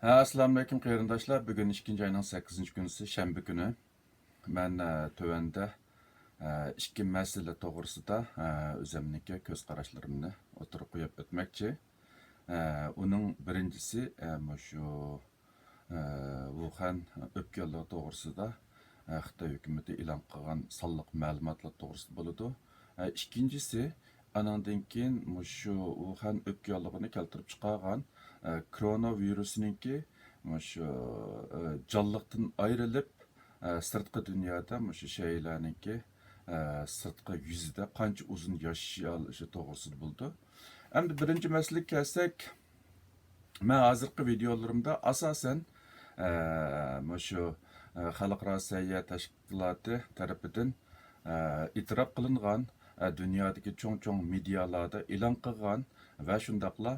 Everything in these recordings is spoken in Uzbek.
Assalamu alaykum qarindoshlar. Bugun 2 ayning 8-kunisi shanba kuni. Men tövəndə ikki masala to'g'risida o'zimniki ko'z qarashlarimni o'tirib qo'yib o'tmoqchi. Uning birinchisi shu Wuhan o'pkalari to'g'risida Xitoy hukumati e'lon qilgan sonliq ma'lumotlar to'g'risida bo'ladi. Ikkinchisi anandan keyin shu Wuhan o'pkaligini keltirib chiqargan koronavirusninki shu jonliqdan ayrilib sirtqi dunyoda shu shaylarninki sirtqi yuzida qancha uzun yashay olishi to'g'risida bo'ldi. Endi birinchi masalaga kelsak, men hozirgi videolarimda asosan shu xalqaro sayyoh tashkiloti tarafidan e'tirof qilingan dunyodagi cho'ng medialarda e'lon qilgan va shundaqla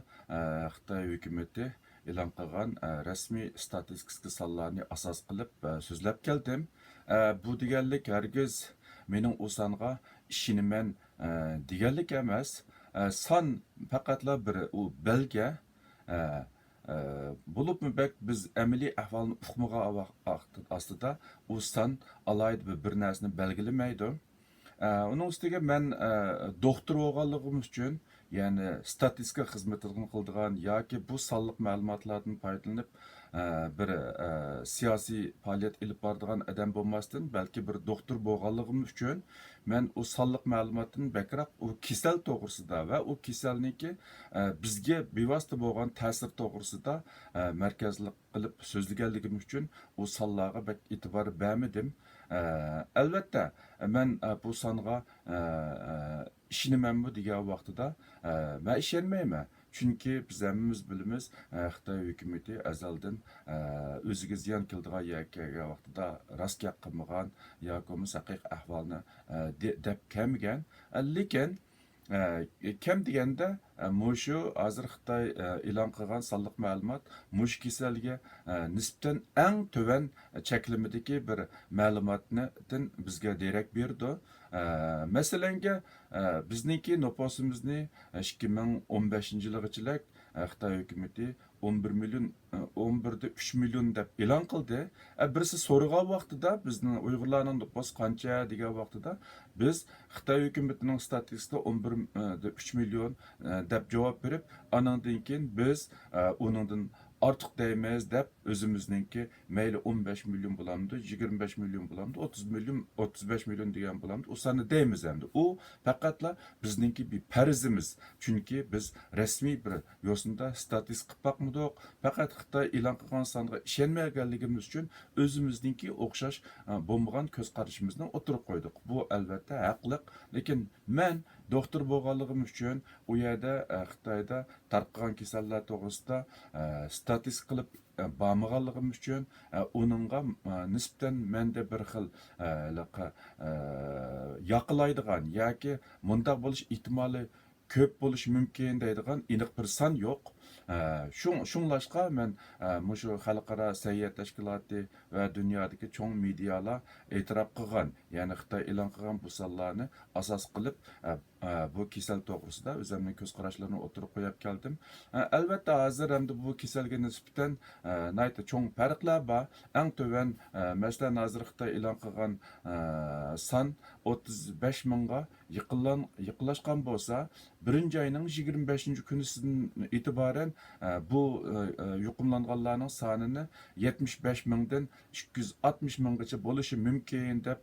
Xitoy hukumati e'lon qilgan rasmiy statistika sonlarni asos qilib so'zlab keldim. Bu deganlik hargiz mening u songa ishinaman deganlik emas. Son faqatla bir u belga bo'libmi bak biz amaliy ahvolni uqmagan ostida u son alayda bir narsani belgilamaydi. Onun üstüge ben doktor olganlığım üçün, yani statistika xizmetinden qıldığan yoki bu sonliq ma'lumotlardan foydalanib bir siyosiy faoliyat ilib boradigan odam bo'lmasdan, balki bir doktor bo'lganligim uchun men u sonliq ma'lumotdan bakroq u kasal to'g'risida va u kasalniki bizga bevosita bo'lgan ta'sir to'g'risida markazlik qilib so'zlaganligim uchun u sonlarga bak e'tibor bermadim. Albatta men bu songa ishinamanmi degan vaqtida men ishonmayman. Chunki biz hammamiz bilamiz, Xitoy hukumati azaldan o'ziga ziyon keladigan yoki vaqtida rost gap qilmagan yoki haqiqiy ahvolni deb kelmagan. Lekin kam deganda mushu hozir Xitoy e'lon qilgan sonliq ma'lumot mush kasalga nisbatan eng tuvan cheklamadagi bir ma'lumotdan bizga derak berdi. Masalanga bizniki nopasimizni 2015-yilgacha Xitoy hukumati 11 million 11'de 3 milyon deb e'lon qildi. Birisi so'ragan vaqtida bizning Uyg'urlarning nopasi qancha degan vaqtida biz Xitoy hukumatining statistikasida 11'de 3 milyon deb javob berib, anandan keyin biz uningdan ortiq deymiz deb o'zimizningki mayli 15 milyon bo'lamdi, 25 milyon bo'lamdi, 30 milyon, 35 milyon degan bo'lamdi. U sani deymiz endi. U faqatla bizningki bir farzimiz. Chunki biz rasmiy bir yo'sinda statistika qilib boqmadik. Faqat Xitoy e'lon qilgan songa ishonmaganligimiz uchun o'zimizningki o'xshash bo'lmagan ko'z qarashimizni o'tirib qo'ydik. Bu albatta haqliq, lekin men doktor bo'lganligim uchun u yerda Xitoyda tarqagan kasallar to'g'risida statistika qilib bormaganligim uchun uningga nisbatan menda bir xil yoqilaydigan yoki mundaq bo'lish ehtimoli ko'p bo'lishi mumkin deydigan aniq bir son yo'q. Şunlaşqa men shu xalqaro sayyoh tashkiloti va dunyodagi cho'ng medialar e'tirof qilgan, ya'ni Xitoy e'lon qilgan bu sonlarni asos qilib bu kasal to'g'risida o'zimning ko'z qarashlarimni o'tirib qo'yib keldim. Albatta hozir hamda bu kasalga nisbatan nayta cho'ng farqlar bor. Eng tuvan masalan hozir Xitoy e'lon qilgan son 35 mingga yaqinlashgan bo'lsa, birinchi ayning 25-kunisidan e'tiboran bu yuqumlanganlarning sonini 75 mingdan 260 minggacha bo'lishi mumkin deb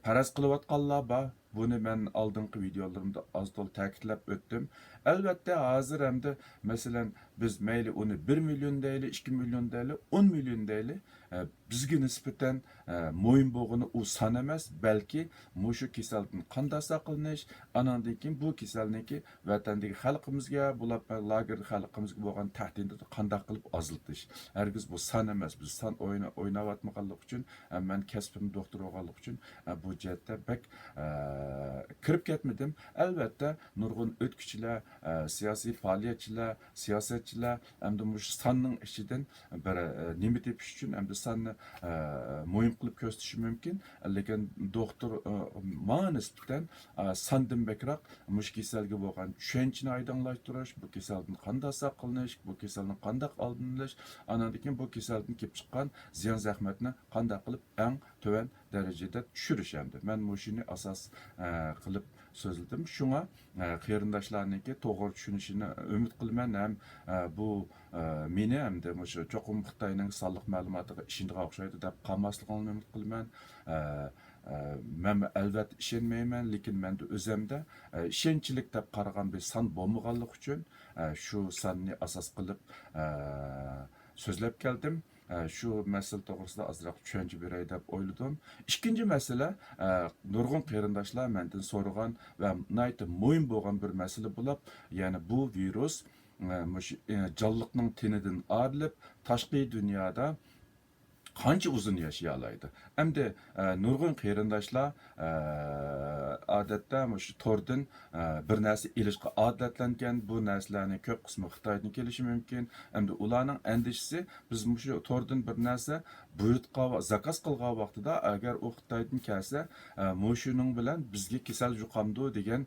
faraz qilayotganlar bor. Bunu ben aldığım videolarımda az dolu ta'kidlab o'tdim. Albatta hozir hamda masalan biz mayli uni 1 milyon deyli, 2 milyon deyli, 10 milyon deyli bizga nisbatan mo'yin bo'g'ini u son emas, balki mushu kasaldan qanday saqlanish, anandan keyin bu kasalniki vatandagi xalqimizga, bulab lager xalqimizga bo'lgan tahdidni qanday qilib oziltish. Hargiz bu son emas. Biz son o'ynayotmaganlik uchun, men kasbim doktor bo'lganlik uchun bu jihatda bak kirib ketmedim. Albatta nurg'un o'tkichilar siyosiy faoliyatchilar, siyosatchilar hamda mush sonning ichidan bir nima tepish uchun hamda sonni mo'yin qilib ko'rsatishi mumkin. Lekin doktor manga nisbatan sondan bakroq mush kasalga bo'lgan tushunchani oydinlashtirish, bu kasaldan qanday saqlanish, bu kasalning qanday oldini olish, andan keyin bu kasaldan kelib chiqqan ziyon zahmatni qanday qilib eng tuvan darajada tushirish hamda. Men mushuni asos qilib so'zladim. Shunga qarindoshlarniki to'g'ri tushunishini umid qilaman. Ham bu meni hamda mushu cho'qim Xitoyning sonliq ma'lumotiga ishondiga o'xshaydi deb qolmasligini umid qilaman. Men albatta ishonmayman, lekin menda o'zimda ishonchlik deb qaragan bir son bo'lmaganligi uchun shu sonni asos qilib so'zlab keldim. Shu masala to'g'risida ozroq tushuncha beray deb o'yladim. Ikkinchi masala nurg'un qarindoshlar mendan so'ragan va nihoyatda muhim bo'lgan bir masala bo'lib, ya'ni bu virus jonliqning tenidan ayrilib, tashqi dunyoda qancha uzun yaşayalaydı. Hem de nurg'un qarindoshlar odatda shu to'rdan bir narsa ilishga odatlangan, bu narsalarning ko'p qismi Xitoydan kelishi mumkin. Hamda ularning andishisi biz shu to'rdan bir narsa buyurtqa zakaz qilgan vaqtida agar u Xitoydan kelsa, shuning bilan bizga kasal yuqamdi degan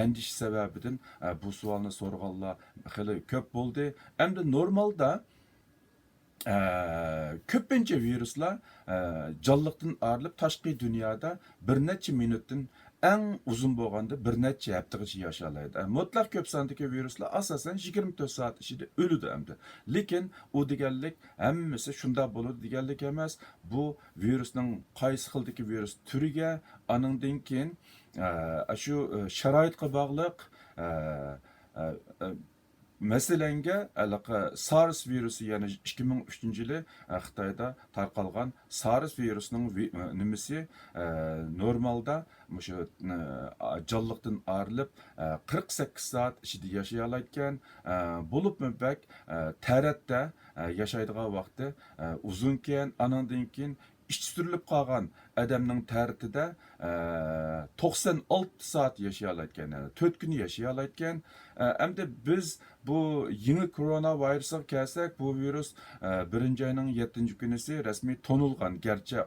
andish sababidan bu savolni so'raganlar xili ko'p bo'ldi. Hamda normalda ko'pincha viruslar jonliqdan ayrilib tashqi dunyoda bir necha minutdan eng uzun bo'lganda bir necha haftagacha yashalaydi. Mutlaq ko'p sondagi viruslar asosan 24 soat ichida o'ladi hamda. Lekin u deganlik hammasi shunday bo'ladi deganlik emas. Bu virusning qaysi xildagi virus turiga, aningdan keyin shu sharoitga bog'liq Meselenge SARS virusu yani 2003 yılı Xitayda tarqalgan SARS virusunun nimisi normalda şu canlıqdan ayrılıp 48 saat içinde yaşayalayken bulup mübek təratda yaşaydığı vaxtı uzunken anandan keyin işçirilip qalğan adamның təratida 96 saat yaşayalayken, yani 4 gün yaşayalayken hem de biz bu yeni koronavirus'a kelsek bu virüs 1. ayının 7. günüsü resmi tonulgan. Gerçi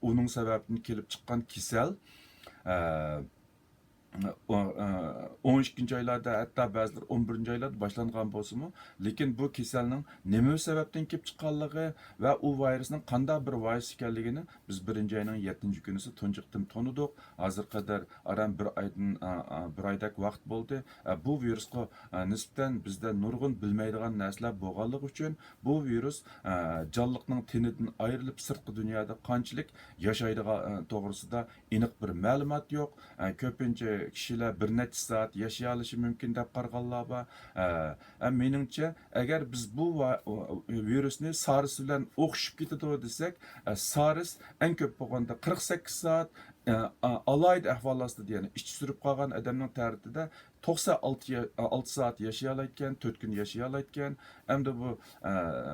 onun sebebini kelip çıkan kisel 12. aylarda hatta bazıları 11. aylarda başlangan bolsunmu, lekin bu kasalning nima sababdan kelib chiqqanligi va u virusning qanday bir virus ekanligini biz 1. ayning 7. kunisi tunjiqdim tonudiq. Hozir qadar aram bir oydak vaqt bo'ldi. Bu virusga nisbatan bizda nurg'un bilmaydigan narsalar bo'lganligi uchun bu virus jonliqning tenidan ayrilib sirtqi dunyoda qanchalik yashaydigan to'g'risida aniq bir ma'lumot yo'q. Ko'pincha kishilar bir necha soat yashayolishi mumkin deb qaraganlar bor. Meningcha agar biz bu virusni SARS bilan o'xshib ketadi desak, SARS eng ko'p bo'lganda 48 soat alaydı ahvallasida, ya'ni ichki surib qolgan odamning tarixida 96 saat yaşayalayken, 4 gün yaşayalayken, hem de bu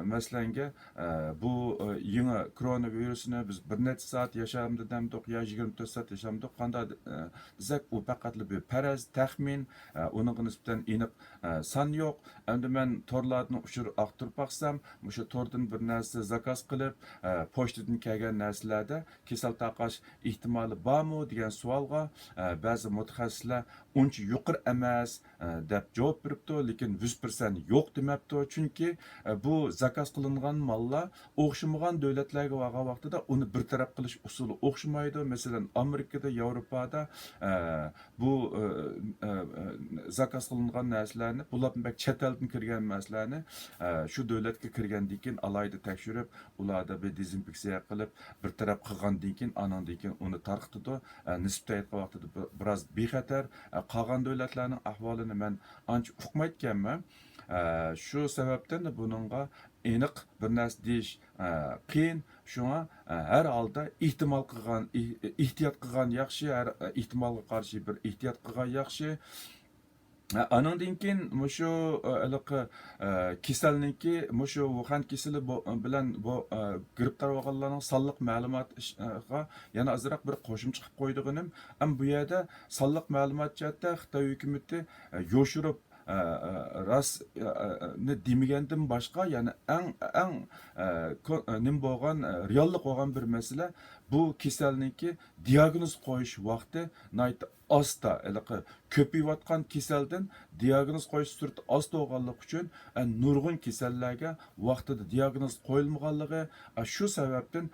meslenge bu yeni koronavirüsünü biz bir neçə saat yaşamdı demdik ya 24 saat yaşamdık. Qanda desek u faqatlı bir paraz, təxmin, onun nisbeten aniq san yo'q. Hem de men torlarni ushur aqtirib baqsam, mushu tordan bir narsa zakaz qilib, pochtadan kelgan narsalarda kasal taqash ehtimoli bormi degan savolga ba'zi mutaxassislar uncha yuqori emas deb javob beribdi, lekin 100% yo'q demabdi. Chunki bu zakaz qilingan mallar o'xshamagan davlatlarga borgan vaqtida uni bir taraf qilish usuli o'xshamaydi. Masalan, Amerikada, Yevropada bu zakaz qilingan narsalarni, bularni bak chet eldan kirgan narsalarni shu davlatga kirgandan keyin alayda tekshirib, ularda bir dezinfeksiya qilib, bir taraf qilgandan keyin anandan keyin uni tarqitadi. Nisbatan aytgan vaqtida biroz bexatar. Qolgan davlatlarning ahvolini men ancha uqmayotganman. Shu sababdan buningga aniq bir narsa deyish qiyin. Shunga har holda ehtimol qilgan, ehtiyot qilgan yaxshi, har ehtimolga qarshi bir ehtiyot qilgan yaxshi. Anandan keyin mushu kasalniki mushu Wuhan kasali bilan bu giribtor bo'lganlarning sonliq ma'lumotga yana azroq bir qo'shimcha qilib qo'ydiganim, bu yerda sonliq ma'lumot jihatda Xitoy hukumati yo'shirib rostni demagandan boshqa yana eng nim bo'lgan reallik bo'lgan bir masala bu kasalniki diagnoz qo'yish vaqti nihoyat asta ko'payayotgan kasaldan diagnoz qo'yish surati oz bo'lganligi uchun nurg'un kasallarga vaqtida diagnoz qo'yilmaganligi shu sababdan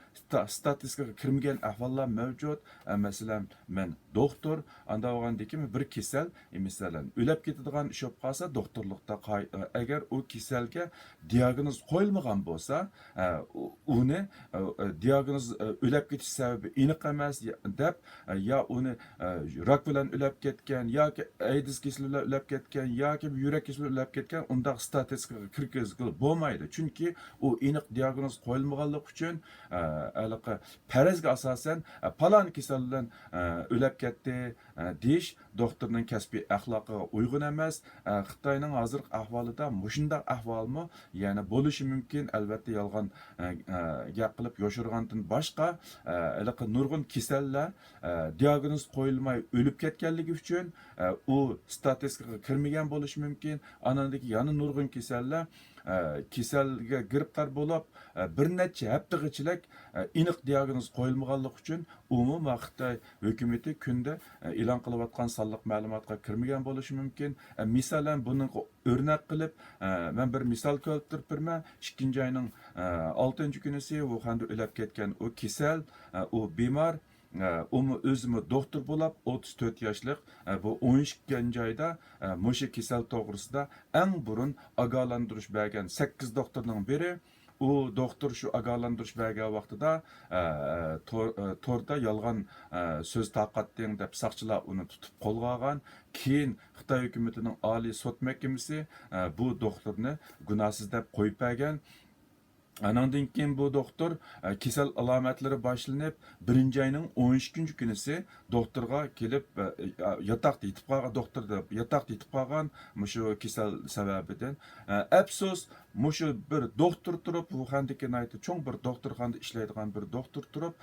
statistikaga kirmagan ahvollar mavjud. Masalan men doktor anda olgandiki bir kasal masalan o'lib ketadigan ish bo'lib qolsa doktorlikda agar u kasalga diagnoz qo'yilmagan bo'lsa uni diagnoz o'lib ketish sababi aniq emas deb yo uni rak bilan o'lib ketgan yoki AIDS kasali bilan o'lib ketgan yoki yurak kasali bilan o'lib ketgan undaq statistikaga kirgizgili bo'lmaydi. Chunki u aniq diagnoz qo'yilmaganligi uchun farazga asosan palon kasal bilan o'lib ketdi deyish doktorning kasbiy axloqiga uyg'un emas. Xitoyning hozirgi ahvolida mushundaq ahvolmi yana bo'lishi mumkin. Albatta yolg'on gap qilib yoshirgandan boshqa nurg'un kasallar diagnoz qo'yilmay o'lib ketganligi uchun u statistikaga kirmagan bo'lishi mumkin. Anandagi yana nurg'un kasallar kasalga giribtor bo'lib bir necha haftagacha aniq diagnoz qo'yilmaganligi uchun umumiy Xitoy hukumati kunda e'lon qilayotgan sonliq ma'lumotga kirmagan bo'lishi mumkin. Misolan buni o'rnak qilib men bir misol keltirib beraman. 2 oyning 6-kunisi Wuhanda o'lib ketgan u kasal, u bemor o'zimi doktor bo'lib 34 yoshlik bu 12 oyda mushu kasal to'g'risida eng burun ogohlantirish bergan 8 doktorning biri. U doktor shu ogohlantirish bergan vaqtida to'rda yolg'on so'z tarqatding deb soqchilar uni tutib qo'lga olgan. Keyin Xitoy hukumatining oliy sud mahkamasi bu doktorni gunohsiz deb qo'yib bergan. Anandan keyin bu doktor kasal alomatlari boshlanib 1-oyning 12-kunisi doktorga kelib yotoqda yetib qolgan doktorda yotoqda yetib qolgan mushu kasal sababidan afsus mushu bir doktor turib Wuhandagi cho'ng bir doktorxonada ishlaydigan bir doktor turib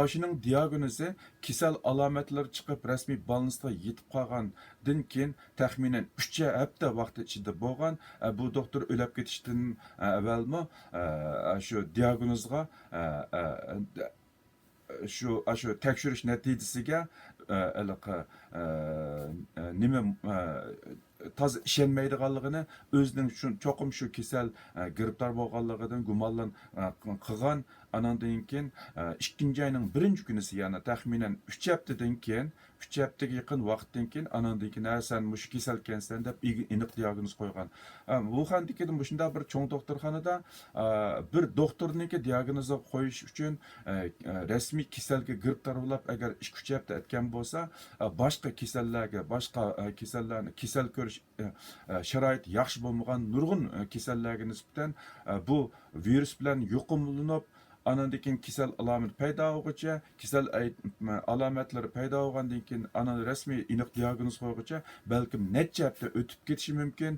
oshining diagnozi kasal alomatlari chiqib rasmiy balnisga yetib qolgandan keyin taxminan 3 hafta vaqt ichida bo'lgan. Bu doktor o'lib ketishdan avvalmi shu diagnozga shu tekshirish natijasiga nima toza ishonmaydiganligini o'zining cho'qim shu kasal giribtor bo'lganligidan gumonlan qilgan. Anandan keyin 2-oyning 1-kunisi yana taxminan 3 haftadan keyin 3 haftaga yaqin vaqtdan keyin anandan keyin sen mush kasal ekansan deb aniq diagnoz qo'ygan. Wuhandagi shunday bir cho'ng doktorxonada bir doktorniki diagnoz qo'yish uchun rasmiy kasalga giribtor bo'lib agar 2-3 hafta o'tgan bo'lsa boshqa kasallarga boshqa kasallarni kasal ko'rish sharoit yaxshi bo'lmagan nurg'un kasallarga nisbatan bu virus bilan yuqumlanib anandan keyin kasal alomat paydo bo'lguncha kasal alomatlari paydo bo'lgandan keyin anani rasmiy aniq diagnoz qo'yguncha balkim necha hafta o'tib ketishi mumkin.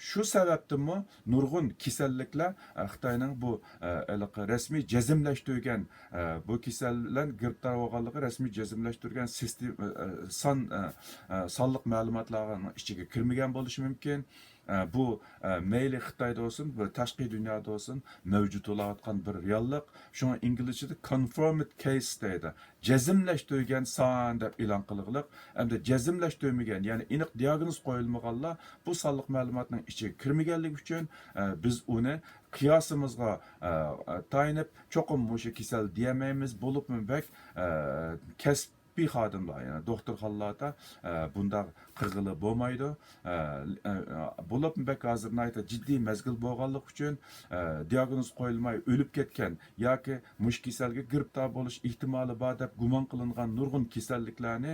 Shu sababdanmi nurg'un kasalliklar Xitoyning bu rasmiy jazmlashtirgan bu kasallar giribtor bo'lganligi rasmiy jazmlashtirgan sonliq ma'lumotlarning ichiga kirmagan bo'lishi mumkin. Bu mayli Xitoyda olsun, tashqi dunyoda olsun mavjud bo'layotgan bir reallik. Shunga inglizchada confirmed case deydi. Jazmlashtirgan son deb e'lon qilingan. Hamda jazmlashtirmagan, ya'ni aniq diagnoz qo'yilmaganlar bu sonliq ma'lumotning ichiga kirmaganligi uchun biz uni qiyosimizga tayinib cho'qim mushu kasal deyamaymiz. Bo'libmi bak kasb bir xodimlar, yani doktorxonalarda bunda qirg'ili bo'lmaydi. Bo'lib bak hozir nayta jiddiy mazgil bo'lganlik uchun diagnoz qo'yilmay o'lib ketgan yoki mush kasalga giribtor bo'lish ehtimoli bor deb gumon qilingan nurg'un kasalliklarni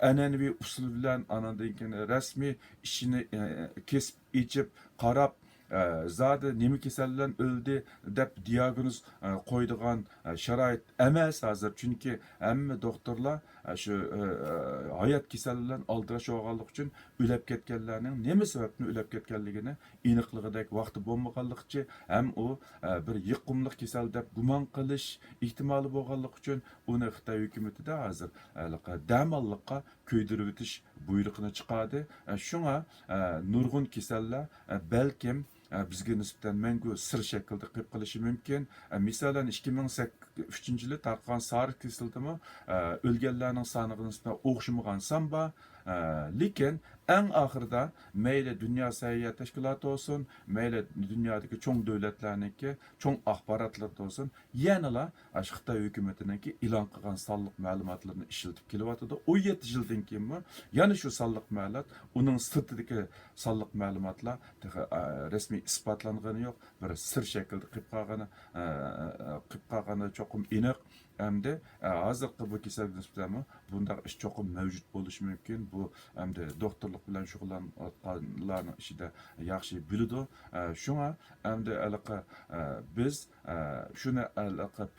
an'anaviy usul bilan anandan keyin rasmiy ishini kesib ichib qarab zadi nima kasal bilan o'ldi deb diagnoz qo'ydigan sharoit emas hozir. Chunki hamma doktorlar shu hayot kasali bilan aldirash olganlik uchun o'lib ketganlarning nima sababdan o'lib ketganligini aniqligidek vaqti bo'lmaganlikchi ham u bir yuqumli kasal deb gumon qilish ehtimoli bo'lganlik uchun uni Xitoy hukumatida hozir damallikqa ko'ydirib o'tish buyrug'ini chiqardi. Shunga nurg'un kasallar balkim bizga nisbatan mangu sir shaklda qilib qilishi mumkin. Masalan 2003-yili tarqagan SARS kasaldimi o'lganlarning soniga nisbatan o'xshamagan son bor. Lekin eng oxirida mayli Dunyo sog'liqlik tashkiloti olsun, mayli dunyodagi cho'ng davlatlarniki, cho'ng axborotlar olsun, yanala Xitoy hukumatiniki e'lon qilgan sonliq ma'lumotlarni ishlatib kelyotdi. 17 yildan keyinmi yana shu sonliq ma'lumot, uning sirtidagi sonliq ma'lumotlar rasmiy isbotlangani yo'q, bir sir shaklda qilib qolgani cho'qim aniq. Hamda hozirgi bu kasallikka nisbatan bunday ish cho'qim mavjud bo'lishi mumkin. Bu hamda doktorlik bilan shug'ullanganlarning ishida yaxshi biladi. Shunga hamda biz shuni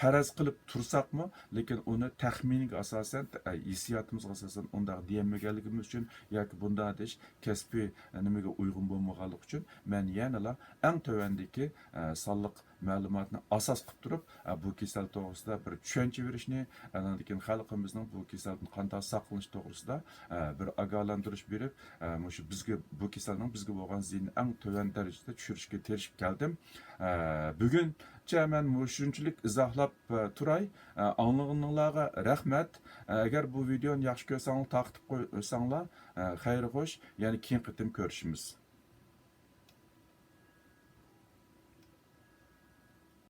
faraz qilib tursaqmi, lekin uni taxminiga asosan, hissiyotimizga asosan undaq deyilmaganligimiz uchun yoki bunday deyish kasbiy nimaga uyg'un bo'lmaganligi uchun men yanala eng tövəndəki sonliq ma'lumotni asos qilib turib bu kasal to'g'risida bir tushuncha berishni, lekin xalqimizning bu kasaldan qanday saqlanish to'g'risida bir ogohlantirish berib, shu bizga bu kasalning bizga bo'lgan ziyni eng to'van darajada tushirishga tirishib keldim. Buguncha men shunchalik izohlab turay. Anglag'aninglarga rahmat. Agar bu videoni yaxshi ko'rsanglar, taqib qo'ysanglar, xayr xo'sh, ya'ni keyin qitim ko'rishimiz.